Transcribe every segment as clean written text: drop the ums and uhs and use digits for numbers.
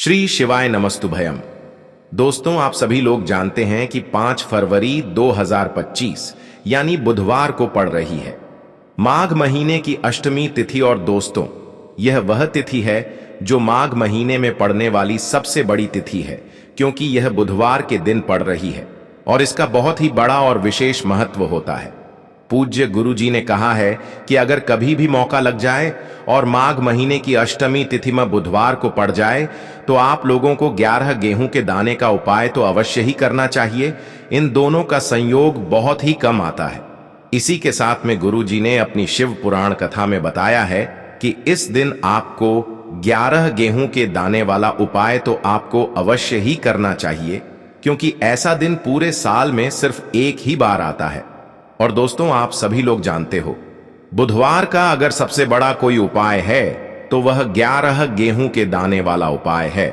श्री शिवाय नमस्तुभयम। दोस्तों, आप सभी लोग जानते हैं कि 5 फरवरी 2025 यानी बुधवार को पड़ रही है माघ महीने की अष्टमी तिथि। और दोस्तों, यह वह तिथि है जो माघ महीने में पड़ने वाली सबसे बड़ी तिथि है, क्योंकि यह बुधवार के दिन पड़ रही है और इसका बहुत ही बड़ा और विशेष महत्व होता है। पूज्य गुरु जी ने कहा है कि अगर कभी भी मौका लग जाए और माघ महीने की अष्टमी तिथि में बुधवार को पड़ जाए तो आप लोगों को 11 गेहूं के दाने का उपाय तो अवश्य ही करना चाहिए। इन दोनों का संयोग बहुत ही कम आता है। इसी के साथ में गुरु जी ने अपनी शिव पुराण कथा में बताया है कि इस दिन आपको 11 गेहूं के दाने वाला उपाय तो आपको अवश्य ही करना चाहिए, क्योंकि ऐसा दिन पूरे साल में सिर्फ एक ही बार आता है। और दोस्तों, आप सभी लोग जानते हो, बुधवार का अगर सबसे बड़ा कोई उपाय है तो वह 11 गेहूं के दाने वाला उपाय है।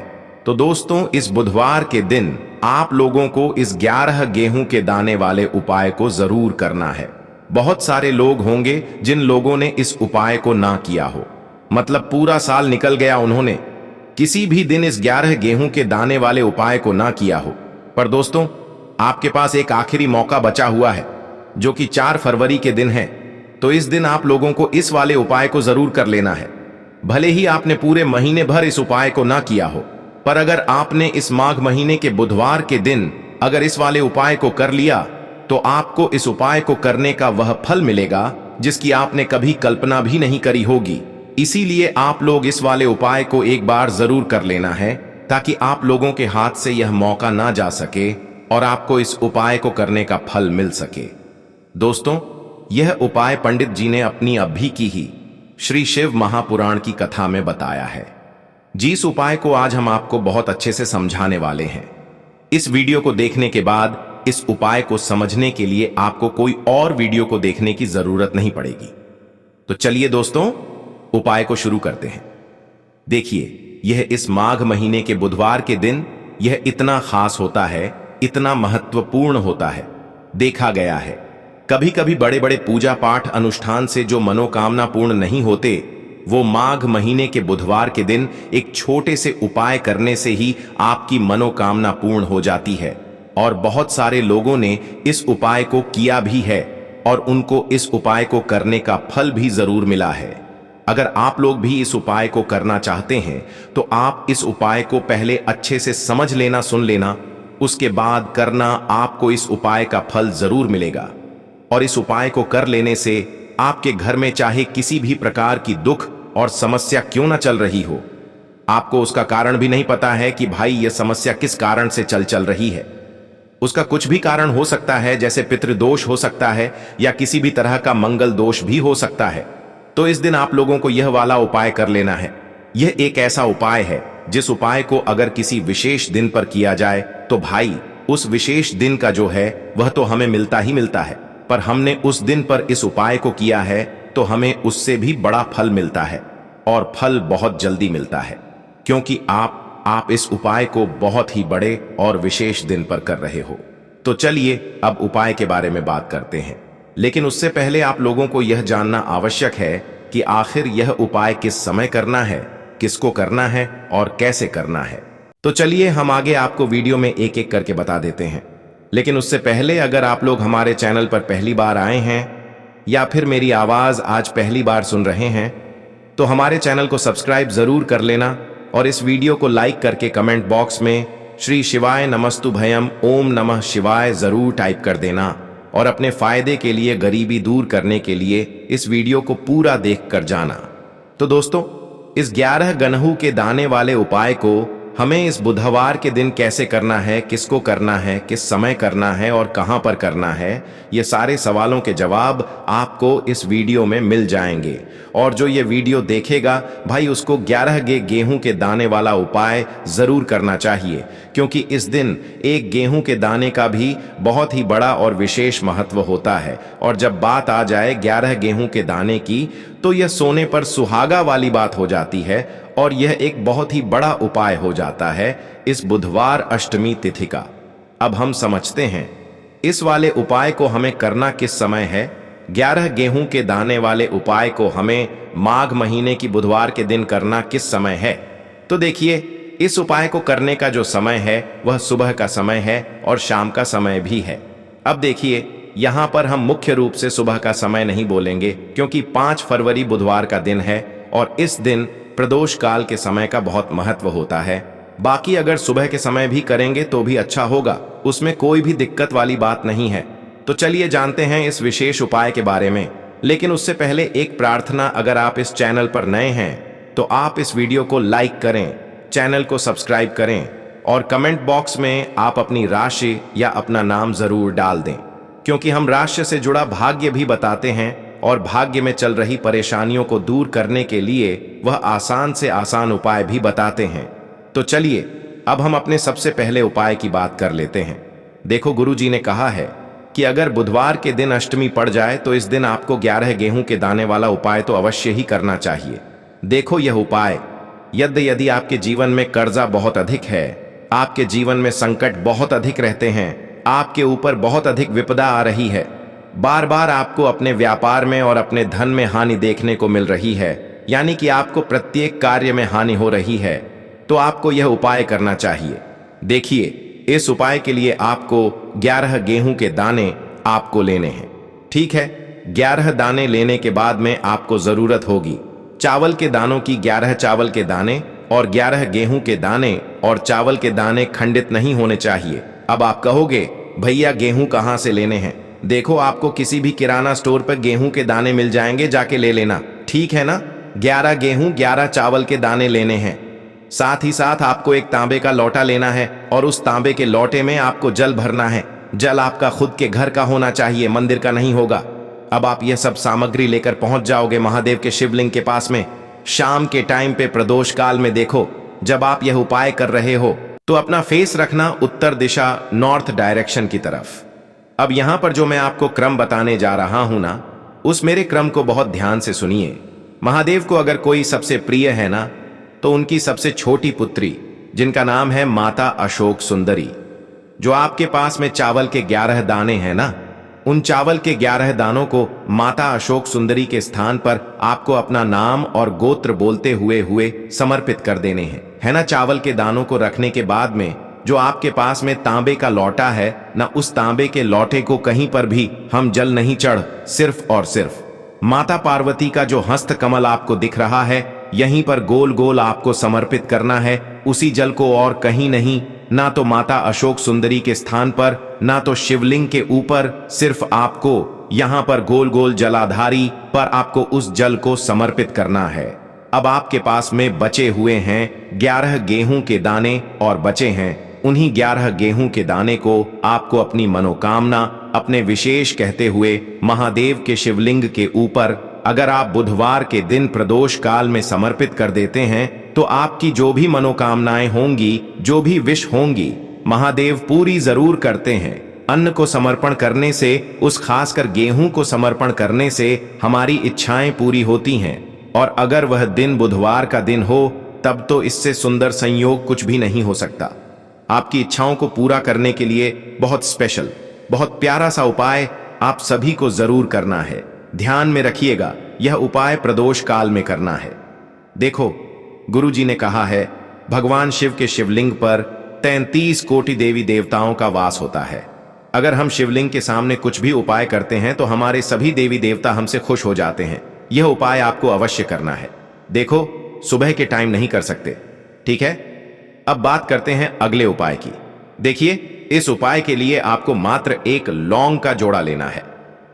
तो दोस्तों, इस बुधवार के दिन आप लोगों को इस 11 गेहूं के दाने वाले उपाय को जरूर करना है। बहुत सारे लोग होंगे जिन लोगों ने इस उपाय को ना किया हो, मतलब पूरा साल निकल गया, उन्होंने किसी भी दिन इस 11 गेहूं के दाने वाले उपाय को ना किया हो। पर दोस्तों, आपके पास एक आखिरी मौका बचा हुआ है, जो कि 4 फरवरी के दिन है। तो इस दिन आप लोगों को इस वाले उपाय को जरूर कर लेना है। भले ही आपने पूरे महीने भर इस उपाय को ना किया हो, पर अगर आपने इस माघ महीने के बुधवार के दिन अगर इस वाले उपाय को कर लिया तो आपको इस उपाय को करने का वह फल मिलेगा जिसकी आपने कभी कल्पना भी नहीं करी होगी। इसीलिए आप लोग इस वाले उपाय को एक बार जरूर कर लेना है, ताकि आप लोगों के हाथ से यह मौका ना जा सके और आपको इस उपाय को करने का फल मिल सके। दोस्तों, यह उपाय पंडित जी ने अपनी अभी की ही श्री शिव महापुराण की कथा में बताया है। जिस उपाय को आज हम आपको बहुत अच्छे से समझाने वाले हैं। इस वीडियो को देखने के बाद इस उपाय को समझने के लिए आपको कोई और वीडियो को देखने की जरूरत नहीं पड़ेगी। तो चलिए दोस्तों, उपाय को शुरू करते हैं। देखिए, यह इस माघ महीने के बुधवार के दिन यह इतना खास होता है, इतना महत्वपूर्ण होता है। देखा गया है कभी कभी बड़े बड़े पूजा पाठ अनुष्ठान से जो मनोकामना पूर्ण नहीं होते, वो माघ महीने के बुधवार के दिन एक छोटे से उपाय करने से ही आपकी मनोकामना पूर्ण हो जाती है। और बहुत सारे लोगों ने इस उपाय को किया भी है और उनको इस उपाय को करने का फल भी जरूर मिला है। अगर आप लोग भी इस उपाय को करना चाहते हैं तो आप इस उपाय को पहले अच्छे से समझ लेना, सुन लेना, उसके बाद करना। आपको इस उपाय का फल जरूर मिलेगा। और इस उपाय को कर लेने से आपके घर में चाहे किसी भी प्रकार की दुख और समस्या क्यों ना चल रही हो, आपको उसका कारण भी नहीं पता है कि भाई यह समस्या किस कारण से चल रही है। उसका कुछ भी कारण हो सकता है, जैसे पितृदोष हो सकता है या किसी भी तरह का मंगल दोष भी हो सकता है। तो इस दिन आप लोगों को यह वाला उपाय कर लेना है। यह एक ऐसा उपाय है जिस उपाय को अगर किसी विशेष दिन पर किया जाए तो भाई उस विशेष दिन का जो है वह तो हमें मिलता ही मिलता है, पर हमने उस दिन पर इस उपाय को किया है तो हमें उससे भी बड़ा फल मिलता है, और फल बहुत जल्दी मिलता है, क्योंकि आप इस उपाय को बहुत ही बड़े और विशेष दिन पर कर रहे हो। तो चलिए अब उपाय के बारे में बात करते हैं। लेकिन उससे पहले आप लोगों को यह जानना आवश्यक है कि आखिर यह उपाय किस समय करना है, किसको करना है और कैसे करना है। तो चलिए हम आगे आपको वीडियो में एक एक करके बता देते हैं। लेकिन उससे पहले अगर आप लोग हमारे चैनल पर पहली बार आए हैं या फिर मेरी आवाज आज पहली बार सुन रहे हैं, तो हमारे चैनल को सब्सक्राइब जरूर कर लेना और इस वीडियो को लाइक करके कमेंट बॉक्स में श्री शिवाय नमस्तुभयम ओम नमः शिवाय जरूर टाइप कर देना। और अपने फायदे के लिए, गरीबी दूर करने के लिए इस वीडियो को पूरा देख कर जाना। तो दोस्तों, इस 11 गेहूं के दाने वाले उपाय को हमें इस बुधवार के दिन कैसे करना है, किसको करना है, किस समय करना है और कहां पर करना है, ये सारे सवालों के जवाब आपको इस वीडियो में मिल जाएंगे। और जो ये वीडियो देखेगा भाई, उसको 11 गेहूं के दाने वाला उपाय जरूर करना चाहिए, क्योंकि इस दिन एक गेहूं के दाने का भी बहुत ही बड़ा और विशेष महत्व होता है। और जब बात आ जाए 11 गेहूं के दाने की, तो यह सोने पर सुहागा वाली बात हो जाती है और यह एक बहुत ही बड़ा उपाय हो जाता है इस बुधवार अष्टमी तिथि का। अब हम समझते हैं इस वाले उपाय को हमें करना किस समय है। 11 गेहूं के दाने वाले उपाय को हमें माघ महीने की बुधवार के दिन करना किस समय है। तो देखिए, इस उपाय को करने का जो समय है वह सुबह का समय है और शाम का समय भी है। अब देखिए, यहां पर हम मुख्य रूप से सुबह का समय नहीं बोलेंगे क्योंकि 5 फरवरी बुधवार का दिन है और इस दिन प्रदोष काल के समय का बहुत महत्व होता है। बाकी अगर सुबह के समय भी करेंगे तो भी अच्छा होगा, उसमें कोई भी दिक्कत वाली बात नहीं है। तो चलिए जानते हैं इस विशेष उपाय के बारे में। लेकिन उससे पहले एक प्रार्थना, अगर आप इस चैनल पर नए हैं तो आप इस वीडियो को लाइक करें, चैनल को सब्सक्राइब करें और कमेंट बॉक्स में आप अपनी राशि या अपना नाम जरूर डाल दें, क्योंकि हम राशि से जुड़ा भाग्य भी बताते हैं और भाग्य में चल रही परेशानियों को दूर करने के लिए वह आसान से आसान उपाय भी बताते हैं। तो चलिए अब हम अपने सबसे पहले उपाय की बात कर लेते हैं। देखो, गुरुजी ने कहा है कि अगर बुधवार के दिन अष्टमी पड़ जाए तो इस दिन आपको 11 गेहूं के दाने वाला उपाय तो अवश्य ही करना चाहिए। देखो, यह उपाय यदि आपके जीवन में कर्जा बहुत अधिक है, आपके जीवन में संकट बहुत अधिक रहते हैं, आपके ऊपर बहुत अधिक विपदा आ रही है, बार बार आपको अपने व्यापार में और अपने धन में हानि देखने को मिल रही है, यानी कि आपको प्रत्येक कार्य में हानि हो रही है, तो आपको यह उपाय करना चाहिए। देखिए, इस उपाय के लिए आपको 11 गेहूं के दाने आपको लेने हैं। ठीक है, 11 दाने लेने के बाद में आपको जरूरत होगी चावल के दानों की। 11 चावल के दाने और 11 गेहूं के दाने, और चावल के दाने खंडित नहीं होने चाहिए। अब आप कहोगे, भैया गेहूं कहां से लेने हैं? देखो, आपको किसी भी किराना स्टोर पर गेहूं के दाने मिल जाएंगे, जाके ले लेना, ठीक है ना। 11 गेहूं 11 चावल के दाने लेने हैं। साथ ही साथ आपको एक तांबे का लोटा लेना है और उस तांबे के लोटे में आपको जल भरना है। जल आपका खुद के घर का होना चाहिए, मंदिर का नहीं होगा। अब आप यह सब सामग्री लेकर पहुंच जाओगे महादेव के शिवलिंग के पास में। शाम के टाइम पे प्रदोष काल में देखो, जब आप यह उपाय कर रहे हो तो अपना फेस रखना उत्तर दिशा, नॉर्थ डायरेक्शन की तरफ। अब यहां पर जो मैं आपको क्रम बताने जा रहा हूं ना, उस मेरे क्रम को बहुत ध्यान से सुनिए। महादेव को अगर कोई सबसे प्रिय है ना, तो उनकी सबसे छोटी पुत्री, जिनका नाम है माता अशोक सुंदरी, जो आपके पास में चावल के 11 दाने हैं ना, उन चावल के 11 दानों को माता अशोक सुंदरी के स्थान पर आपको अपना नाम और गोत्र बोलते हुए समर्पित कर देने हैं, है ना। चावल के दानों को रखने के बाद में जो आपके पास में तांबे का लोटा है ना, उस तांबे के लोटे को कहीं पर भी हम जल नहीं चढ़, सिर्फ और सिर्फ माता पार्वती का जो हस्त कमल आपको दिख रहा है, यहीं पर गोल गोल आपको समर्पित करना है। उसी जल को और कहीं नहीं, ना तो माता अशोक सुंदरी के स्थान पर, ना तो शिवलिंग के ऊपर, सिर्फ आपको यहां पर गोल गोल जलाधारी पर आपको उस जल को समर्पित करना है। अब आपके पास में बचे हुए हैं 11 गेहूं के दाने और बचे हैं उन्हीं 11 गेहूं के दाने को आपको अपनी मनोकामना, अपने विशेष कहते हुए महादेव के शिवलिंग के ऊपर अगर आप बुधवार के दिन प्रदोष काल में समर्पित कर देते हैं तो आपकी जो भी मनोकामनाएं होंगी, जो भी विश होंगी, महादेव पूरी जरूर करते हैं। अन्न को समर्पण करने से, उस खासकर गेहूं को समर्पण करने से हमारी इच्छाएं पूरी होती हैं। और अगर वह दिन बुधवार का दिन हो, तब तो इससे सुंदर संयोग कुछ भी नहीं हो सकता। आपकी इच्छाओं को पूरा करने के लिए बहुत स्पेशल, बहुत प्यारा सा उपाय आप सभी को जरूर करना है। ध्यान में रखिएगा, यह उपाय प्रदोष काल में करना है। देखो, गुरुजी ने कहा है, भगवान शिव के शिवलिंग पर 33 कोटि देवी देवताओं का वास होता है। अगर हम शिवलिंग के सामने कुछ भी उपाय करते हैं तो हमारे सभी देवी देवता हमसे खुश हो जाते हैं। यह उपाय आपको अवश्य करना है। देखो, सुबह के टाइम नहीं कर सकते, ठीक है। अब बात करते हैं अगले उपाय की। देखिए, इस उपाय के लिए आपको मात्र एक लौंग का जोड़ा लेना है,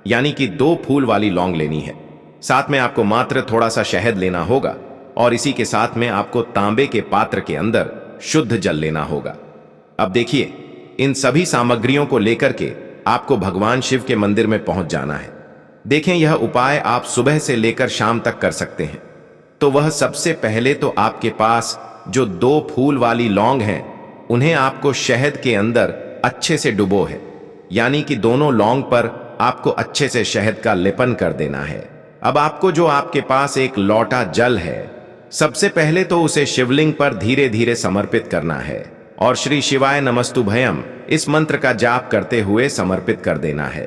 यानी कि 2 फूल वाली लौंग लेनी है। साथ में आपको मात्र थोड़ा सा शहद लेना होगा और इसी के साथ में आपको तांबे के पात्र के अंदर शुद्ध जल लेना होगा। अब देखिए, इन सभी सामग्रियों को लेकर के आपको भगवान शिव के मंदिर में पहुंच जाना है। देखें, यह उपाय आप सुबह से लेकर शाम तक कर सकते हैं। तो वह सबसे पहले तो आपके पास जो 2 फूल वाली लौंग हैं, उन्हें आपको शहद के अंदर अच्छे से डुबो है, यानी कि दोनों लौंग पर आपको अच्छे से शहद का लेपन कर देना है। अब आपको जो आपके पास एक लोटा जल है, सबसे पहले तो उसे शिवलिंग पर धीरे धीरे समर्पित करना है और श्री शिवाय नमस्तुभयम इस मंत्र का जाप करते हुए समर्पित कर देना है।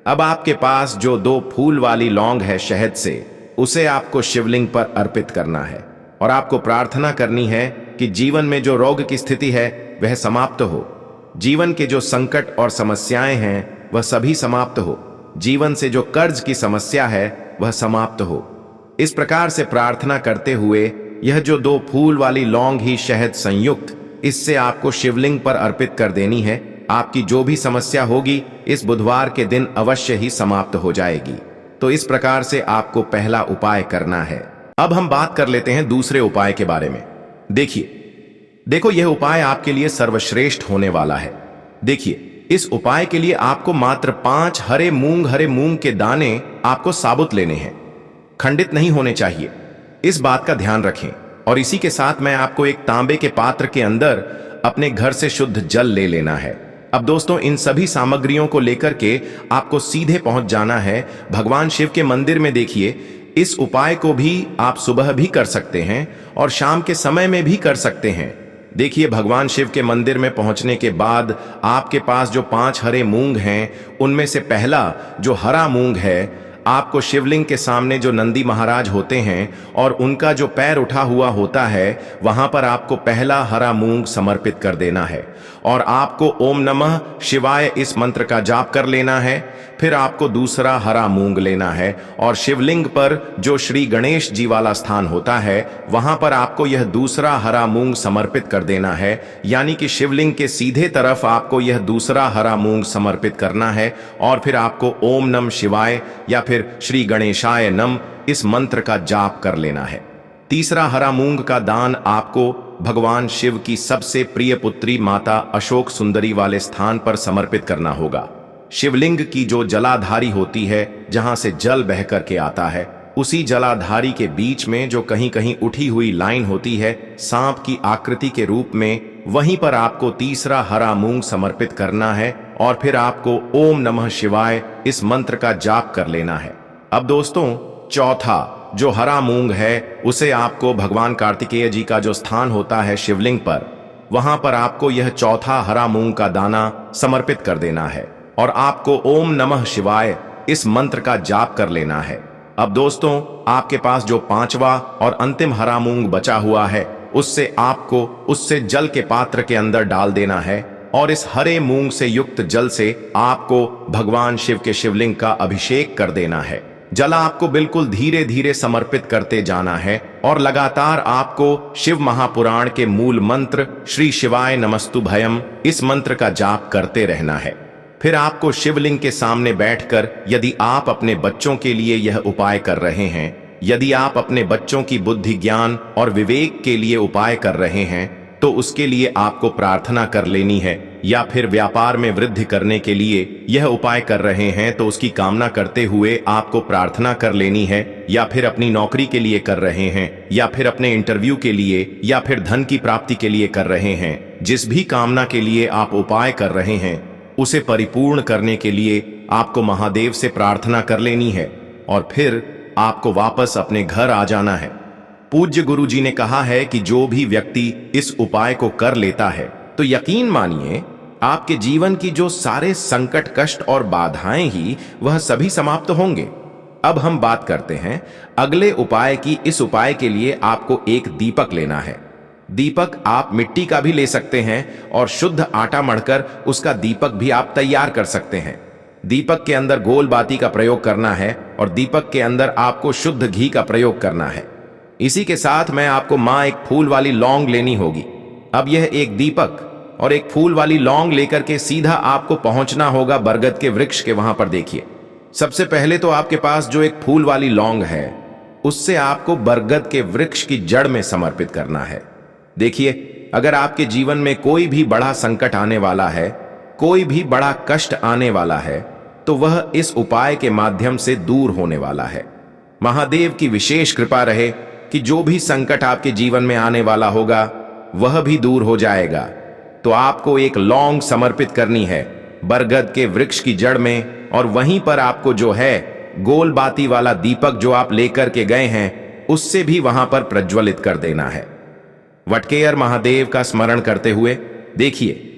अब आपके पास जो 2 फूल वाली लौंग है शहद से, उसे आपको शिवलिंग पर अर्पित करना है और आपको प्रार्थना करनी है कि जीवन में जो रोग की स्थिति है वह समाप्त हो, जीवन के जो संकट और समस्याएं हैं वह सभी समाप्त हो, जीवन से जो कर्ज की समस्या है वह समाप्त हो। इस प्रकार से प्रार्थना करते हुए यह जो 2 फूल वाली लौंग ही शहद संयुक्त, इससे आपको शिवलिंग पर अर्पित कर देनी है। आपकी जो भी समस्या होगी इस बुधवार के दिन अवश्य ही समाप्त हो जाएगी। तो इस प्रकार से आपको पहला उपाय करना है। अब हम बात कर लेते हैं दूसरे उपाय के बारे में। देखो यह उपाय आपके लिए सर्वश्रेष्ठ होने वाला है। देखिए, इस उपाय के लिए आपको मात्र 5 हरे मूंग के दाने आपको साबुत लेने हैं, खंडित नहीं होने चाहिए। इस बात का ध्यान रखें। और इसी के साथ मैं आपको एक तांबे के पात्र के अंदर अपने घर से शुद्ध जल ले लेना है। अब दोस्तों, इन सभी सामग्रियों को लेकर के आपको सीधे पहुंच जाना है भगवान शिव के मंदिर में। देखिए, इस उपाय को भी आप सुबह भी कर सकते हैं और शाम के समय में भी कर सकते हैं। देखिए, भगवान शिव के मंदिर में पहुंचने के बाद आपके पास जो 5 हरे मूंग हैं, उनमें से पहला जो हरा मूंग है, आपको शिवलिंग के सामने जो नंदी महाराज होते हैं और उनका जो पैर उठा हुआ होता है, वहां पर आपको पहला हरा मूंग समर्पित कर देना है। और आपको ओम नमः शिवाय इस मंत्र का जाप कर लेना है। फिर आपको दूसरा हरा मूंग लेना है और शिवलिंग पर जो श्री गणेश जी वाला स्थान होता है, वहां पर आपको यह दूसरा हरा मूंग समर्पित कर देना है। यानी कि शिवलिंग के सीधे तरफ आपको यह दूसरा हरा मूंग समर्पित करना है। और फिर आपको ओम नमः शिवाय या फिर श्री गणेशाय नम इस मंत्र का जाप कर लेना है। तीसरा हरा मूंग का दान आपको भगवान शिव की सबसे प्रिय पुत्री माता अशोक सुंदरी वाले स्थान पर समर्पित करना होगा। शिवलिंग की जो जलाधारी होती है, जहां से जल बह करके आता है, उसी जलाधारी के बीच में जो कहीं कहीं उठी हुई लाइन होती है सांप की आकृति के रूप में, वहीं पर आपको तीसरा हरा मूंग समर्पित करना है। और फिर आपको ओम नमः शिवाय इस मंत्र का जाप कर लेना है। अब दोस्तों, चौथा जो हरा मूंग है, उसे आपको भगवान कार्तिकेय जी का जो स्थान होता है शिवलिंग पर, वहां पर आपको यह चौथा हरा मूंग का दाना समर्पित कर देना है। और आपको ओम नमः शिवाय इस मंत्र का जाप कर लेना है। अब दोस्तों, आपके पास जो 5वां और अंतिम हरा मूंग बचा हुआ है, उससे आपको उससे जल के पात्र के अंदर डाल देना है। और इस हरे मूंग से युक्त जल से आपको भगवान शिव के शिवलिंग का अभिषेक कर देना है। जल आपको बिल्कुल धीरे धीरे समर्पित करते जाना है और लगातार आपको शिव महापुराण के मूल मंत्र श्री शिवाय नमस्तुभयम इस मंत्र का जाप करते रहना है। फिर आपको शिवलिंग के सामने बैठकर, यदि आप अपने बच्चों के लिए यह उपाय कर रहे हैं, यदि आप अपने बच्चों की बुद्धि ज्ञान और विवेक के लिए उपाय कर रहे हैं, तो उसके लिए आपको प्रार्थना कर लेनी है। या फिर व्यापार में वृद्धि करने के लिए यह उपाय कर रहे हैं, तो उसकी कामना करते हुए आपको प्रार्थना कर लेनी है। या फिर अपनी नौकरी के लिए कर रहे हैं, या फिर अपने इंटरव्यू के लिए, या फिर धन की प्राप्ति के लिए कर रहे हैं, जिस भी कामना के लिए आप उपाय कर रहे हैं, उसे परिपूर्ण करने के लिए आपको महादेव से प्रार्थना कर लेनी है। और फिर आपको वापस अपने घर आ जाना है। पूज्य गुरु जी ने कहा है कि जो भी व्यक्ति इस उपाय को कर लेता है, तो यकीन मानिए आपके जीवन की जो सारे संकट, कष्ट और बाधाएं ही वह सभी समाप्त होंगे। अब हम बात करते हैं अगले उपाय की। इस उपाय के लिए आपको एक दीपक लेना है। दीपक आप मिट्टी का भी ले सकते हैं और शुद्ध आटा मढ़कर उसका दीपक भी आप तैयार कर सकते हैं। दीपक के अंदर गोल बाती का प्रयोग करना है और दीपक के अंदर आपको शुद्ध घी का प्रयोग करना है। इसी के साथ मैं आपको एक फूल वाली लौंग लेनी होगी। अब यह एक दीपक और एक फूल वाली लौंग लेकर के सीधा आपको पहुंचना होगा बरगद के वृक्ष के। वहां पर देखिए, सबसे पहले तो आपके पास जो एक फूल वाली लौंग है, उससे आपको बरगद के वृक्ष की जड़ में समर्पित करना है। देखिए, अगर आपके जीवन में कोई भी बड़ा संकट आने वाला है, कोई भी बड़ा कष्ट आने वाला है, तो वह इस उपाय के माध्यम से दूर होने वाला है। महादेव की विशेष कृपा रहे कि जो भी संकट आपके जीवन में आने वाला होगा वह भी दूर हो जाएगा। तो आपको एक लौंग समर्पित करनी है बरगद के वृक्ष की जड़ में, और वहीं पर आपको जो है गोल बाती वाला दीपक जो आप लेकर के गए हैं, उससे भी वहां पर प्रज्वलित कर देना है। वटकेयर महादेव का स्मरण करते हुए देखिए,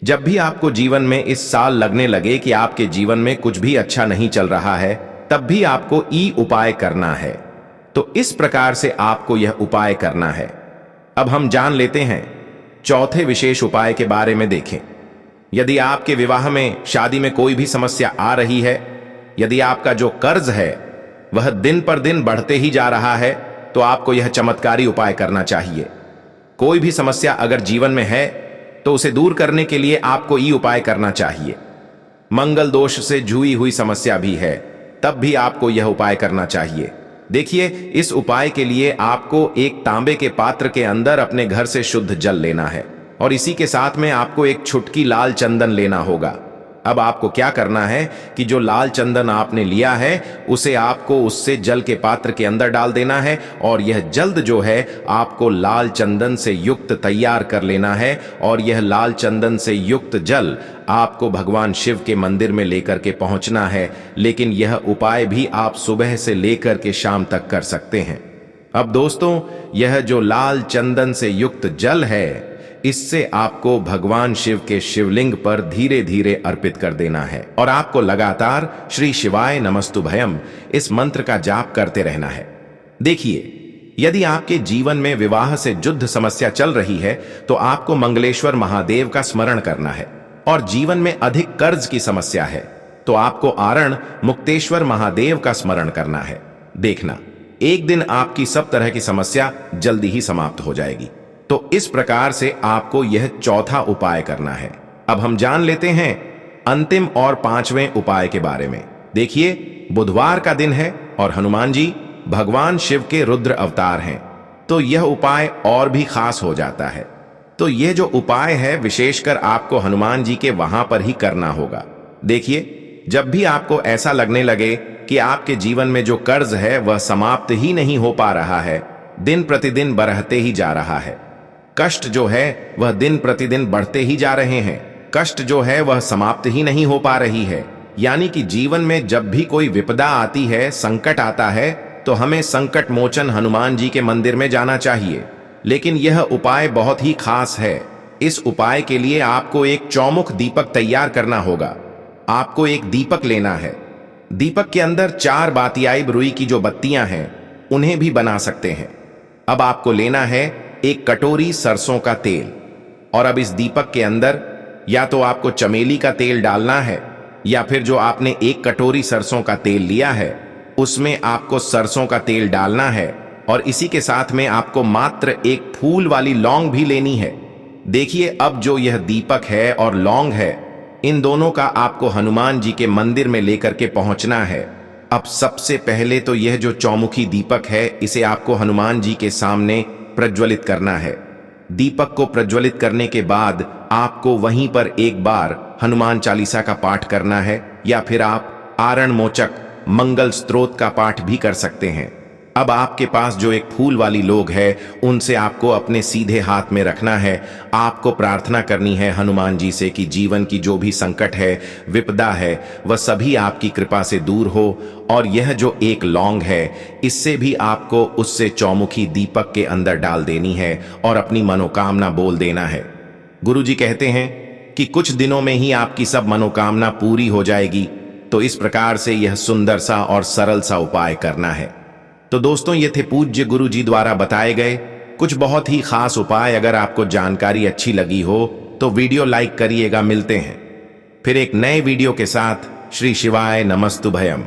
जब भी आपको जीवन में इस साल लगने लगे कि आपके जीवन में कुछ भी अच्छा नहीं चल रहा है, तब भी आपको ई उपाय करना है। तो इस प्रकार से आपको यह उपाय करना है। अब हम जान लेते हैं चौथे विशेष उपाय के बारे में। देखें, यदि आपके विवाह में, शादी में कोई भी समस्या आ रही है, यदि आपका जो कर्ज है वह दिन पर दिन बढ़ते ही जा रहा है, तो आपको यह चमत्कारी उपाय करना चाहिए। कोई भी समस्या अगर जीवन में है तो उसे दूर करने के लिए आपको ये उपाय करना चाहिए। मंगल दोष से जुई हुई समस्या भी है, तब भी आपको यह उपाय करना चाहिए। देखिए, इस उपाय के लिए आपको एक तांबे के पात्र के अंदर अपने घर से शुद्ध जल लेना है और इसी के साथ में आपको एक छुटकी लाल चंदन लेना होगा। अब आपको क्या करना है कि जो लाल चंदन आपने लिया है उसे आपको उससे जल के पात्र के अंदर डाल देना है और यह जल्द जो है आपको लाल चंदन से युक्त तैयार कर लेना है और यह लाल चंदन से युक्त जल आपको भगवान शिव के मंदिर में लेकर के पहुंचना है। लेकिन यह उपाय भी आप सुबह से लेकर के शाम तक कर सकते हैं। अब दोस्तों, यह जो लाल चंदन से युक्त जल है, इससे आपको भगवान शिव के शिवलिंग पर धीरे धीरे अर्पित कर देना है और आपको लगातार श्री शिवाय नमस्तुभयम इस मंत्र का जाप करते रहना है। देखिए, यदि आपके जीवन में विवाह से युद्ध समस्या चल रही है तो आपको मंगलेश्वर महादेव का स्मरण करना है, और जीवन में अधिक कर्ज की समस्या है तो आपको आरण मुक्तेश्वर महादेव का स्मरण करना है। देखना, एक दिन आपकी सब तरह की समस्या जल्दी ही समाप्त हो जाएगी। तो इस प्रकार से आपको यह चौथा उपाय करना है। अब हम जान लेते हैं अंतिम और पांचवें उपाय के बारे में। देखिए, बुधवार का दिन है और हनुमान जी भगवान शिव के रुद्र अवतार हैं, तो यह उपाय और भी खास हो जाता है। तो यह जो उपाय है विशेषकर आपको हनुमान जी के वहां पर ही करना होगा। देखिए, जब भी आपको ऐसा लगने लगे कि आपके जीवन में जो कर्ज है वह समाप्त ही नहीं हो पा रहा है, दिन प्रतिदिन बढ़ते ही जा रहा है, कष्ट जो है वह दिन प्रतिदिन बढ़ते ही जा रहे हैं, कष्ट जो है वह समाप्त ही नहीं हो पा रही है, यानी कि जीवन में जब भी कोई विपदा आती है, संकट आता है, तो हमें संकट मोचन हनुमान जी के मंदिर में जाना चाहिए। लेकिन यह उपाय बहुत ही खास है। इस उपाय के लिए आपको एक चौमुख दीपक तैयार करना होगा। आपको एक दीपक लेना है। दीपक के अंदर 4 बातियाई रुई की जो बत्तियां हैं उन्हें भी बना सकते हैं। अब आपको लेना है एक कटोरी सरसों का तेल, और अब इस दीपक के अंदर या तो आपको चमेली का तेल डालना है, या फिर जो आपने एक कटोरी सरसों का तेल लिया है उसमें आपको सरसों का तेल डालना है, और इसी के साथ में आपको मात्र एक फूल वाली लौंग भी लेनी है। देखिए, अब जो यह दीपक है और लौंग है, इन दोनों का आपको हनुमान जी के मंदिर में लेकर के पहुंचना है। अब सबसे पहले तो यह जो चौमुखी दीपक है इसे आपको हनुमान जी के सामने प्रज्वलित करना है। दीपक को प्रज्वलित करने के बाद आपको वहीं पर एक बार हनुमान चालीसा का पाठ करना है, या फिर आप आरण मोचक मंगल स्तोत्र का पाठ भी कर सकते हैं। अब आपके पास जो एक फूल वाली लोग है उनसे आपको अपने सीधे हाथ में रखना है। आपको प्रार्थना करनी है हनुमान जी से कि जीवन की जो भी संकट है, विपदा है, वह सभी आपकी कृपा से दूर हो। और यह जो एक लौंग है इससे भी आपको उससे चौमुखी दीपक के अंदर डाल देनी है और अपनी मनोकामना बोल देना है। गुरुजी कहते हैं कि कुछ दिनों में ही आपकी सब मनोकामना पूरी हो जाएगी। तो इस प्रकार से यह सुंदर सा और सरल सा उपाय करना है। तो दोस्तों, ये थे पूज्य गुरु जी द्वारा बताए गए कुछ बहुत ही खास उपाय। अगर आपको जानकारी अच्छी लगी हो तो वीडियो लाइक करिएगा। मिलते हैं फिर एक नए वीडियो के साथ। श्री शिवाय नमस्तुभयम।